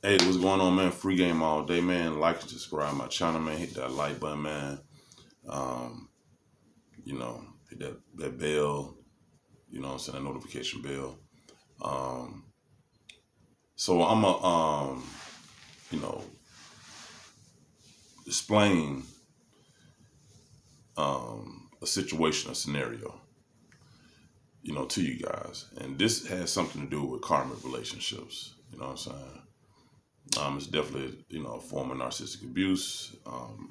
Hey, what's going on, man? Free game all day, man. Like and subscribe my channel, man. Hit that like button, man. Um, hit that bell, what I'm saying, that notification bell. Um, so I'm a you know, explain a situation, a scenario, to you guys. And this has something to do with karmic relationships. You know what I'm saying? It's definitely, a form of narcissistic abuse. And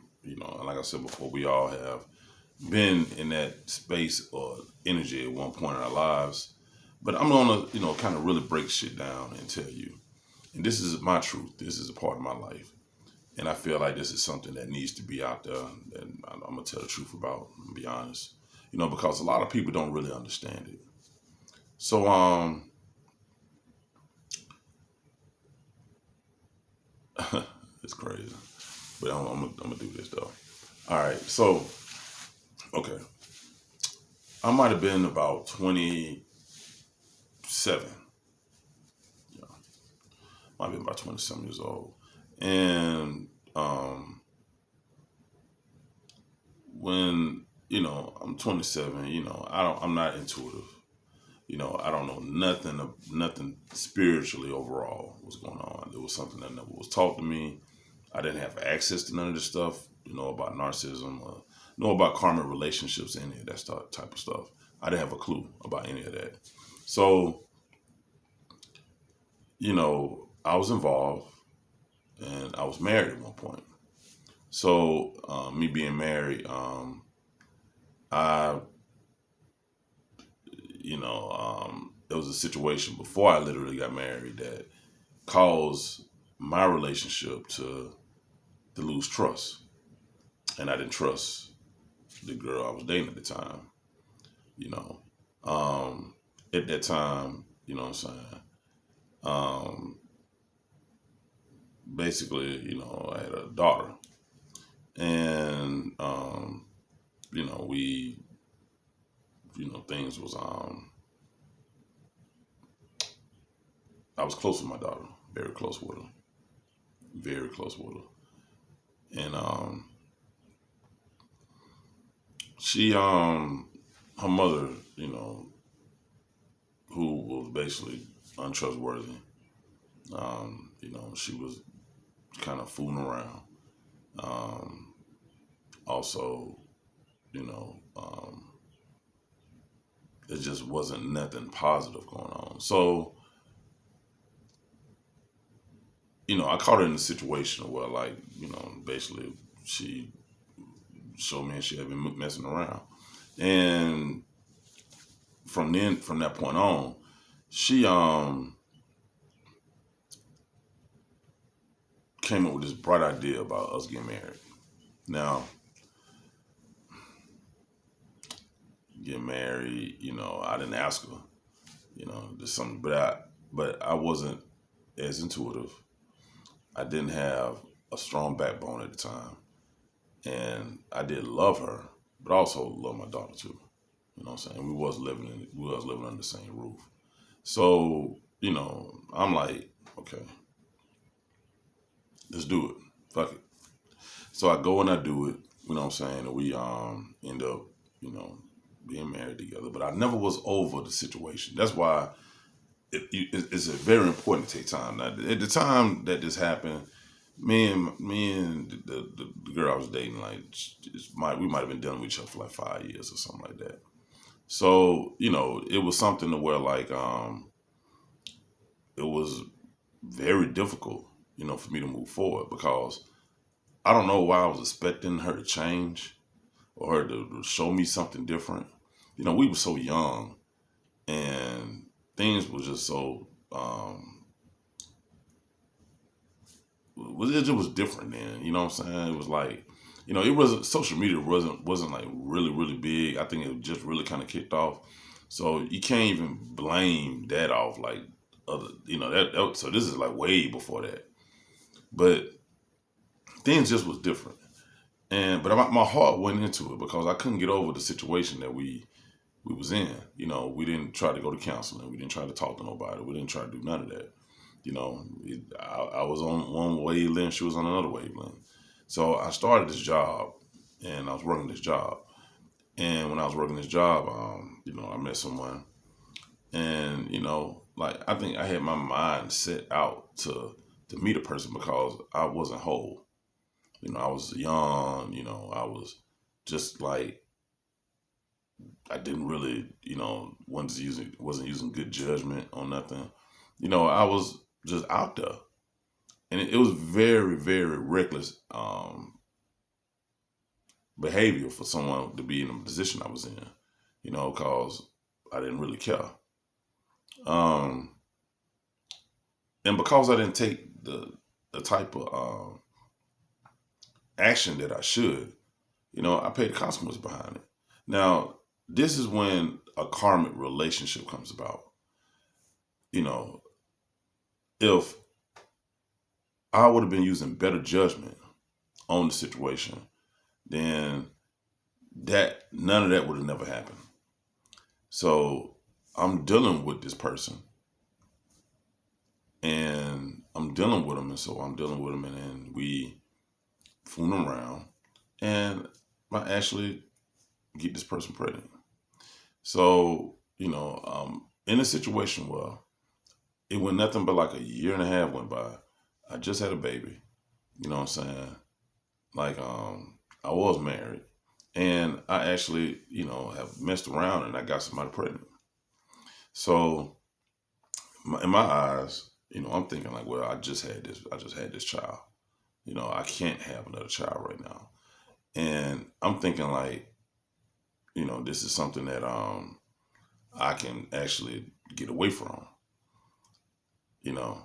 like I said before, we all have been in that space or energy at one point in our lives. But I'm gonna, kind of really break shit down and tell you. And this is my truth. This is a part of my life. And I feel like this is something that needs to be out there. And I'm gonna tell the truth about, and be honest. Because a lot of people don't really understand it. So it's crazy. But I'm gonna do this though. All right. So okay, I might have been about 27. You know, might have been about 27 years old, and when I'm 27, I'm not intuitive. I don't know nothing spiritually overall what's going on. It was something that never was taught to me. I didn't have access to none of this stuff, about narcissism or know about karmic relationships, any of that type of stuff. I didn't have a clue about any of that. So, I was involved and I was married at one point. So, me being married, I, it was a situation before I literally got married that caused my relationship to lose trust. And I didn't trust the girl I was dating at the time, you know. At that time, you know what I'm saying? Um, Basically, I had a daughter. And, we, things was, I was close with my daughter, very close with her, very close with her. And, she, her mother, who was basically untrustworthy. She was kind of fooling around. Um, Also, you know, um, it just wasn't nothing positive going on. So, I caught her in a situation where, like, basically she showed me she had been messing around, and from that point on, she came up with this bright idea about us getting married. Now, get married, I didn't ask her, there's something, but I wasn't as intuitive. I didn't have a strong backbone at the time, and I did love her, but I also love my daughter too. You know what I'm saying? We was living under the same roof. So, I'm like, okay, let's do it. Fuck it. So I go and I do it, you know what I'm saying? And we end up, you know, being married together. But I never was over the situation. That's why it's very important to take time. Now, at the time that this happened, me and the girl I was dating, like, we might have been dealing with each other for like 5 years or something like that. So, it was something to where, like, it was very difficult, for me to move forward because I don't know why I was expecting her to change or her to show me something different. We were so young and things were just so it just was different then. You know what I'm saying? It was like, it wasn't, social media wasn't like really really big. I think it just really kind of kicked off. So you can't even blame that off like other, so this is like way before that. But things just was different. But my heart went into it because I couldn't get over the situation that we was in. We didn't try to go to counseling. We didn't try to talk to nobody. We didn't try to do none of that. You know, I was on one wavelength, she was on another wavelength. So I started this job, and I was working this job. And when I was working this job, I met someone, and like I think I had my mind set out to meet a person because I wasn't whole. I was young. I was just like I didn't really, wasn't using good judgment on nothing. I was just out there, and it was very, very reckless behavior for someone to be in the position I was in. Because I didn't really care, um, and because I didn't take the type of action that I should, I paid the consequences behind it. Now, this is when a karmic relationship comes about. You know, if I would have been using better judgment on the situation, then that none of that would have never happened. So I'm dealing with this person, and I'm dealing with him, and so I'm dealing with him, and then we fooling around, and I actually get this person pregnant. So in a situation where it went nothing but like a year and a half went by. I just had a baby. You know what I'm saying? Like I was married, and I actually have messed around and I got somebody pregnant. So in my eyes, I'm thinking like, well, I just had this child. I can't have another child right now, and I'm thinking like, this is something that I can actually get away from. You know,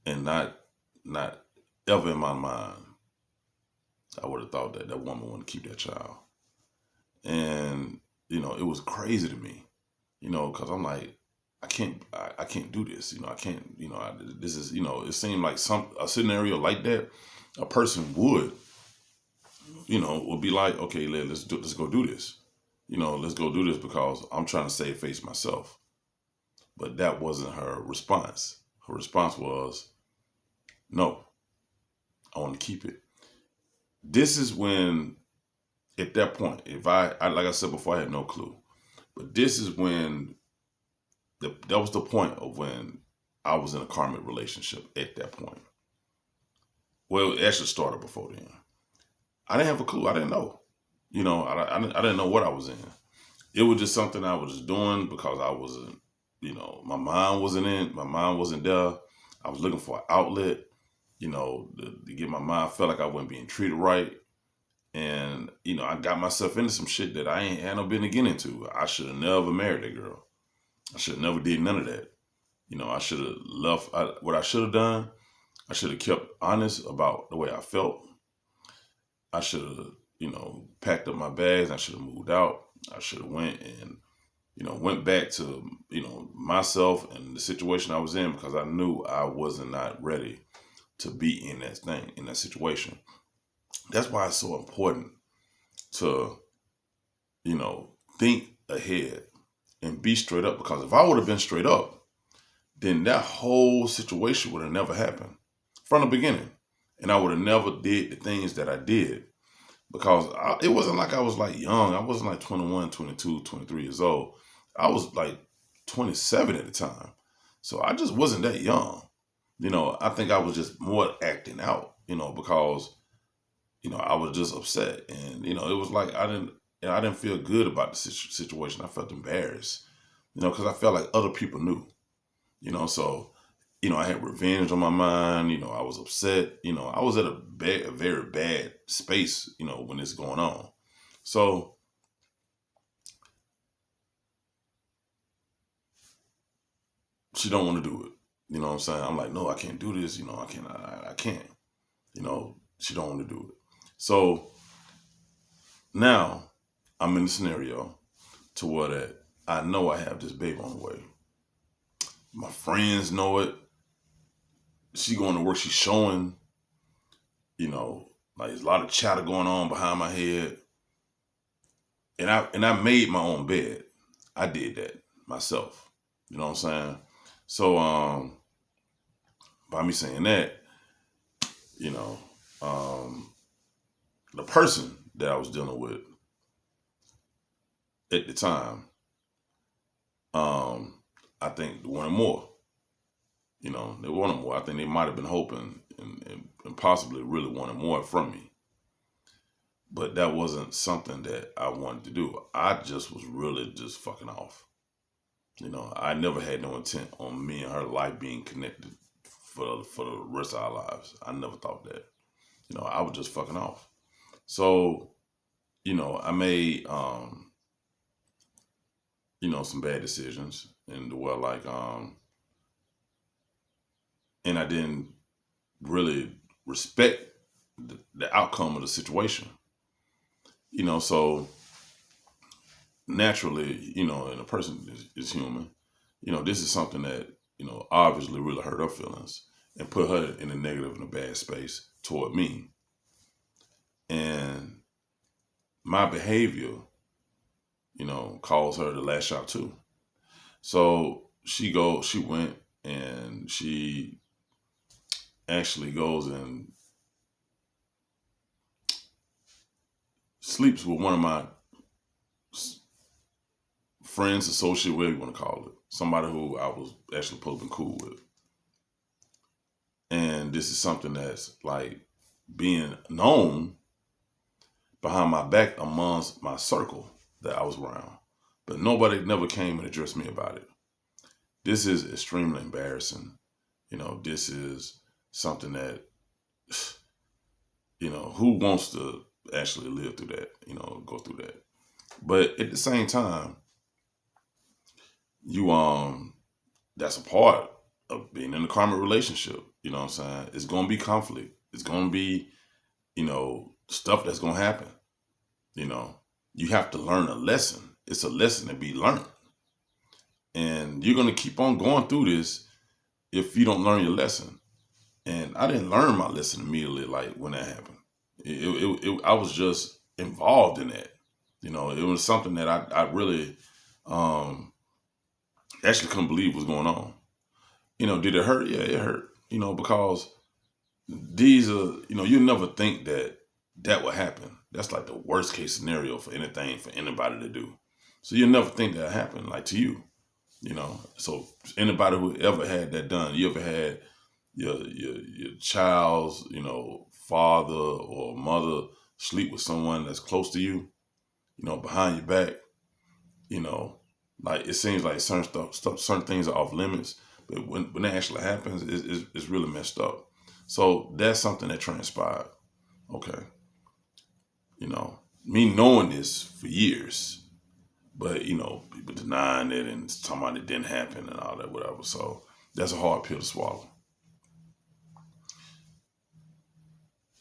and not ever in my mind I would have thought that that woman wanted to keep that child. And it was crazy to me, because I'm like, I can't do this. I can't. This is. It seemed like a scenario like that, a person would be like, okay, let's go do this. Let's go do this because I'm trying to save face myself. But that wasn't her response. Her response was, no, I want to keep it. This is when, at that point, if I like I said before, I had no clue. But this is when that was the point of when I was in a karmic relationship at that point. Well, it actually started before then. I didn't have a clue. I didn't know. I didn't know what I was in. It was just something I was just doing because I wasn't, my mind wasn't in. My mind wasn't there. I was looking for an outlet, to get my mind. I felt like I wasn't being treated right. And, I got myself into some shit that I ain't had no business getting into. I should have never married that girl. I should have never did none of that. I should have left. What I should have done, I should have kept honest about the way I felt. I should have, packed up my bags. I should have moved out. I should have went and, went back to, myself and the situation I was in because I knew I wasn't not ready to be in that situation. That's why it's so important to, think ahead and be straight up. Because if I would have been straight up, then that whole situation would have never happened from the beginning. And I would have never did the things that I did because it wasn't like I was like young. I wasn't like 21, 22, 23 years old. I was like 27 at the time. So I just wasn't that young. I think I was just more acting out, because I was just upset, and it was like I didn't feel good about the situation. I felt embarrassed, because I felt like other people knew, So, I had revenge on my mind. I was upset. I was at a very bad space, when it's going on. So she don't want to do it. You know what I'm saying? I'm like, no, I can't do this. I can't. I can't. She don't want to do it. So now I'm in the scenario to where that I know I have this baby on the way. My friends know it. She going to work. She's showing, like there's a lot of chatter going on behind my head. And I made my own bed. I did that myself. You know what I'm saying? So by me saying that, you know, the person that I was dealing with at the time, I think they wanted more. They wanted more. I think they might have been hoping and possibly really wanted more from me. But that wasn't something that I wanted to do. I just was really just fucking off. I never had no intent on me and her life being connected for the rest of our lives. I never thought that. I was just fucking off. So, I made some bad decisions and and I didn't really respect the outcome of the situation. So naturally, and a person is human, this is something that, obviously really hurt her feelings and put her in a negative and a bad space toward me. And my behavior, caused her to lash out too. So she went and she actually goes and sleeps with one of my friends, associate, whatever you want to call it, somebody who I was actually supposed to be cool with. And this is something that's like being known behind my back amongst my circle that I was around. But nobody never came and addressed me about it. This is extremely embarrassing. This is something that, who wants to actually live through that, go through that. But at the same time, you that's a part of being in a karmic relationship. You know what I'm saying? It's gonna be conflict. It's gonna be, stuff that's gonna happen. You have to learn a lesson. It's a lesson to be learned. And you're gonna keep on going through this if you don't learn your lesson. And I didn't learn my lesson immediately, like when that happened. I was just involved in that. It was something that I really actually couldn't believe was going on. Did it hurt? Yeah, it hurt. Because these are, you never think that would happen. That's like the worst case scenario for anything for anybody to do. So you never think that happened, like to you. So anybody who ever had that done, you ever had your child's, father or mother sleep with someone that's close to you, behind your back, like it seems like certain things are off limits, but when that actually happens, it's really messed up. So that's something that transpired. Okay. Me knowing this for years, but people denying it and talking about it didn't happen and all that, whatever. So that's a hard pill to swallow.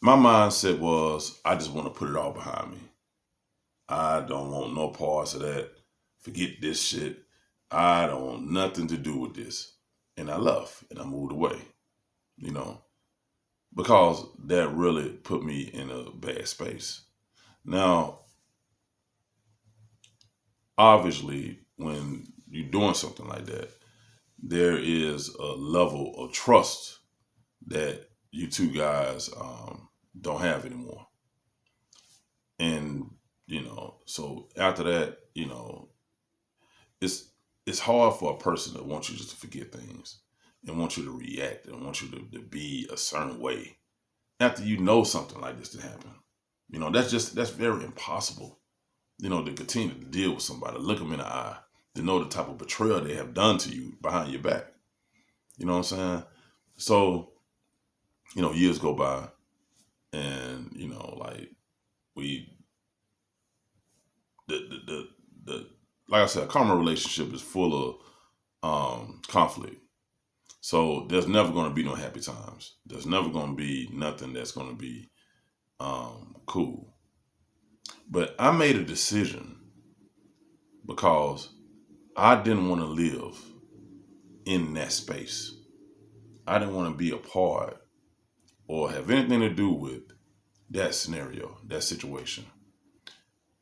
My mindset was, I just want to put it all behind me. I don't want no parts of that. Forget this shit. I don't want nothing to do with this. And I left and I moved away, because that really put me in a bad space. Now, obviously, when you're doing something like that, there is a level of trust that you two guys don't have anymore. And, so after that, it's hard for a person that wants you just to forget things and want you to react and want you to be a certain way after you know something like this to happen. That's very impossible, to continue to deal with somebody, look them in the eye, to know the type of betrayal they have done to you behind your back. You know what I'm saying? So, years go by and, like we, the like I said, a karma relationship is full of conflict. So there's never going to be no happy times. There's never going to be nothing that's going to be cool. But I made a decision because I didn't want to live in that space. I didn't want to be a part or have anything to do with that scenario, that situation.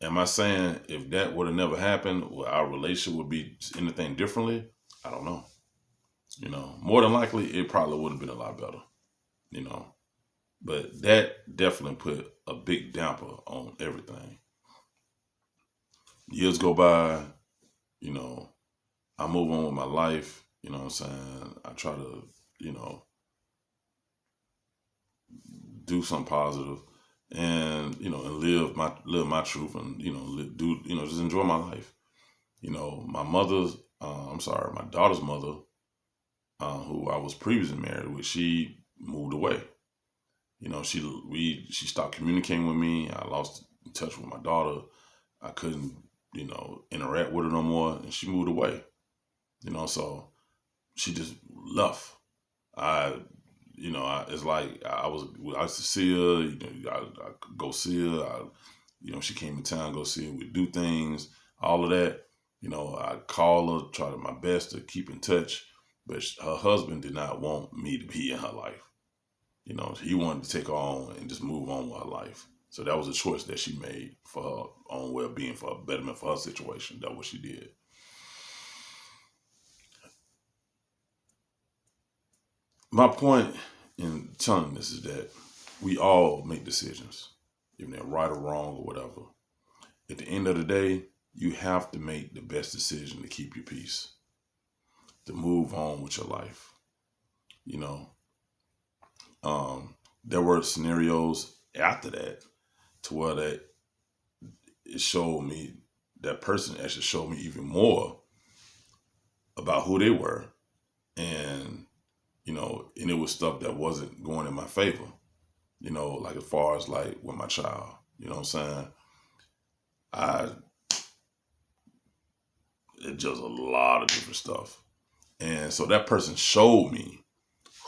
Am I saying if that would have never happened, our relationship would be anything differently? I don't know. You know, more than likely, it probably would have been a lot better. You know, but that definitely put a big damper on everything. Years go by, you know, I move on with my life. You know what I'm saying? I try to, you know, do something positive, and you know, and live my truth, and you know, do you know, just enjoy my life. You know, my daughter's mother, who I was previously married with, she moved away. You know, she stopped communicating with me. I lost touch with my daughter. I couldn't, you know, interact with her no more, and she moved away. You know, so she just left. I, it's like I used to see her. You know, I could go see her. You know, she came in town, go see her. We do things, all of that. You know, I call her, try to my best to keep in touch, but her husband did not want me to be in her life. You know, he wanted to take her on and just move on with her life. So that was a choice that she made for her own well-being, for her betterment, for her situation. That's what she did. My point in telling this is that we all make decisions, even they're right or wrong or whatever. At the end of the day, you have to make the best decision to keep your peace, to move on with your life. You know, there were scenarios after that to where it showed me, that person actually showed me even more about who they were, and you know, and it was stuff that wasn't going in my favor. You know, like as far as like with my child, you know what I'm saying? I It just a lot of different stuff, and so that person showed me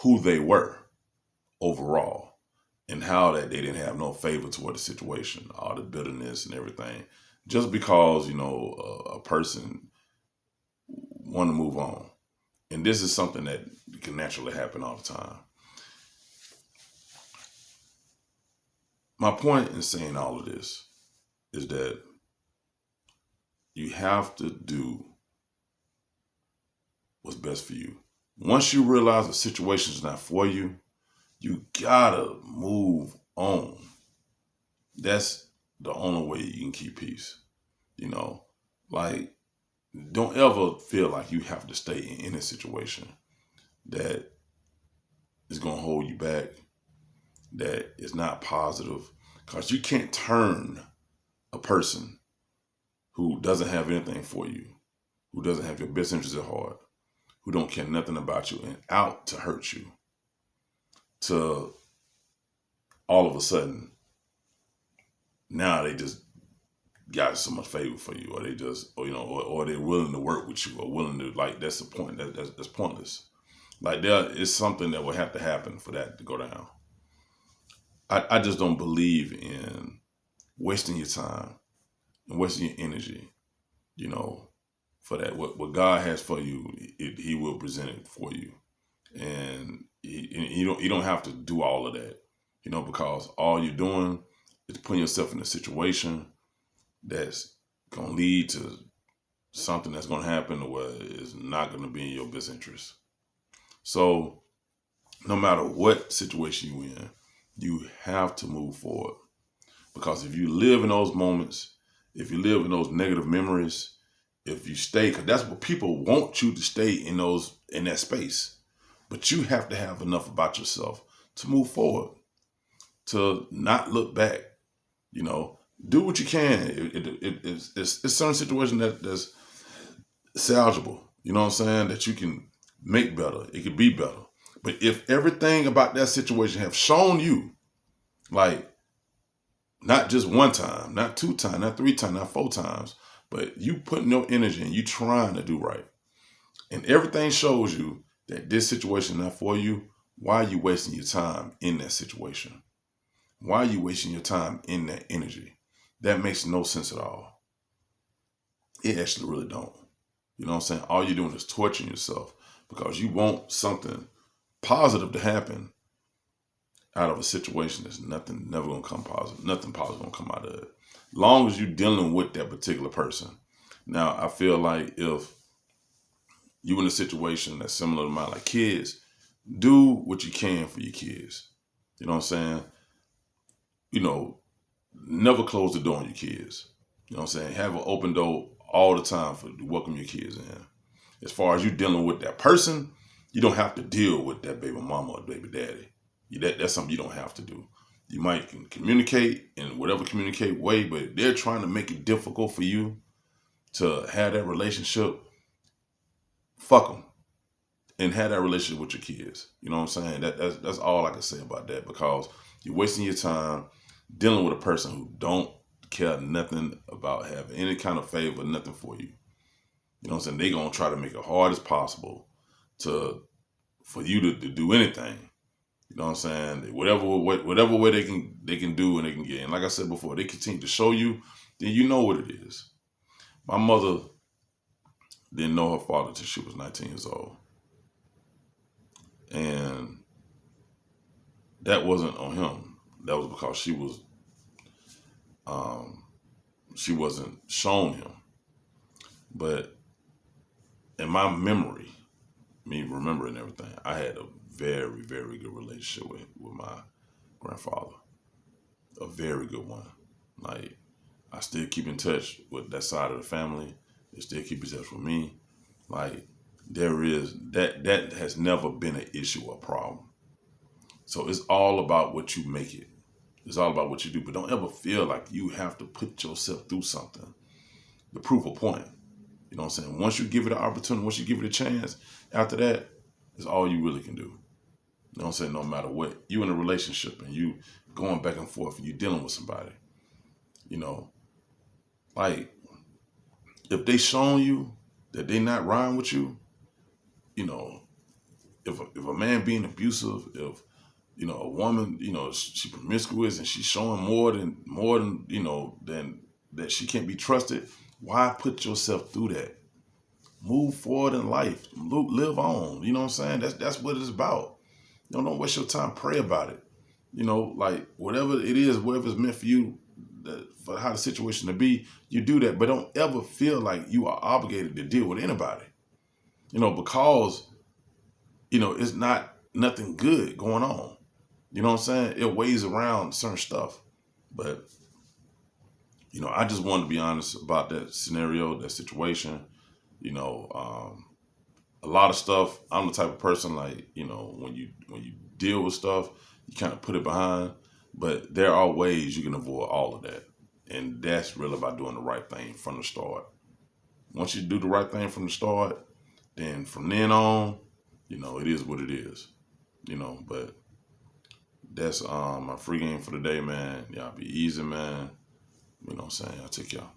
who they were overall, and how that they didn't have no favor toward the situation, all the bitterness and everything, just because you know a person want to move on. And this is something that can naturally happen all the time. My point in saying all of this is that you have to do what's best for you. Once you realize the situation is not for you, you gotta move on. That's the only way you can keep peace. You know, like, don't ever feel like you have to stay in a situation that is gonna hold you back, that is not positive, because you can't turn a person who doesn't have anything for you, who doesn't have your best interest at heart, who don't care nothing about you and out to hurt you, to all of a sudden now they just got so much favor for you, or they just, or, you know, or they're willing to work with you, or willing to, like, that's the point. That's pointless. Like, there is something that will have to happen for that to go down. I just don't believe in wasting your time and wasting your energy, you know, for that. What God has for you, He will present it for you, and you don't have to do all of that, you know, because all you're doing is putting yourself in a situation that's gonna lead to something that's gonna happen where it's not gonna be in your best interest. So no matter what situation you're in, you have to move forward, because if you live in those moments, if you live in those negative memories, if you stay, because that's what people want you to stay in that space. But you have to have enough about yourself to move forward, to not look back. You know, do what you can. It's certain situation that's salvageable. You know what I'm saying? That you can make better. It could be better. But if everything about that situation have shown you, like, not just one time, not two times, not three times, not four times, but you putting your energy and you trying to do right, and everything shows you that this situation is not for you, why are you wasting your time in that situation? Why are you wasting your time in that energy? That makes no sense at all. It actually really don't. You know what I'm saying? All you're doing is torturing yourself because you want something positive to happen out of a situation that's nothing, never gonna come positive. Nothing positive gonna come out of it. Long as you're dealing with that particular person. Now, I feel like if you in a situation that's similar to mine, like kids, do what you can for your kids. You know what I'm saying? You know, never close the door on your kids. You know what I'm saying? Have an open door all the time for to welcome your kids in. As far as you dealing with that person, you don't have to deal with that baby mama or baby daddy. That's something you don't have to do. You might can communicate in whatever communicate way, but if they're trying to make it difficult for you to have that relationship, fuck them and have that relationship with your kids. You know what I'm saying? That's all I can say about that, because you're wasting your time dealing with a person who don't care nothing about having any kind of favor, nothing for you. You know what I'm saying? They're going to try to make it hard as possible for you to do anything. You know what I'm saying? Whatever way they can do and they can get. And like I said before, they continue to show you, then you know what it is. My mother didn't know her father till she was 19 years old. And that wasn't on him. That was because she wasn't shown him. But in my memory, me remembering everything, I had a very, very good relationship with my grandfather. A very good one. Like, I still keep in touch with that side of the family. They still keep in touch with me. Like, there is that has never been an issue or problem. So it's all about what you make it. It's all about what you do. But don't ever feel like you have to put yourself through something to prove a point. You know what I'm saying? Once you give it an opportunity, once you give it a chance, after that, it's all you really can do. You know what I'm saying? No matter what. You in a relationship and you going back and forth and you dealing with somebody. You know, like, if they showing you that they not riding with you, you know, if a man being abusive, if, you know, a woman, you know, she promiscuous and she's showing more than, you know, than that she can't be trusted, why put yourself through that? Move forward in life. Live on. You know what I'm saying? That's what it's about. Don't waste your time. Pray about it. You know, like, whatever it is, whatever's meant for you, for how the situation to be, you do that. But don't ever feel like you are obligated to deal with anybody. You know, because, you know, it's nothing good going on. You know what I'm saying? It weighs around certain stuff. But, you know, I just wanted to be honest about that scenario, that situation. You know, a lot of stuff, I'm the type of person, like, you know, when you deal with stuff, you kind of put it behind. But there are ways you can avoid all of that. And that's really about doing the right thing from the start. Once you do the right thing from the start, then from then on, you know, it is what it is. You know, but that's my free game for the day, man. Y'all be easy, man. You know what I'm saying? I'll take y'all.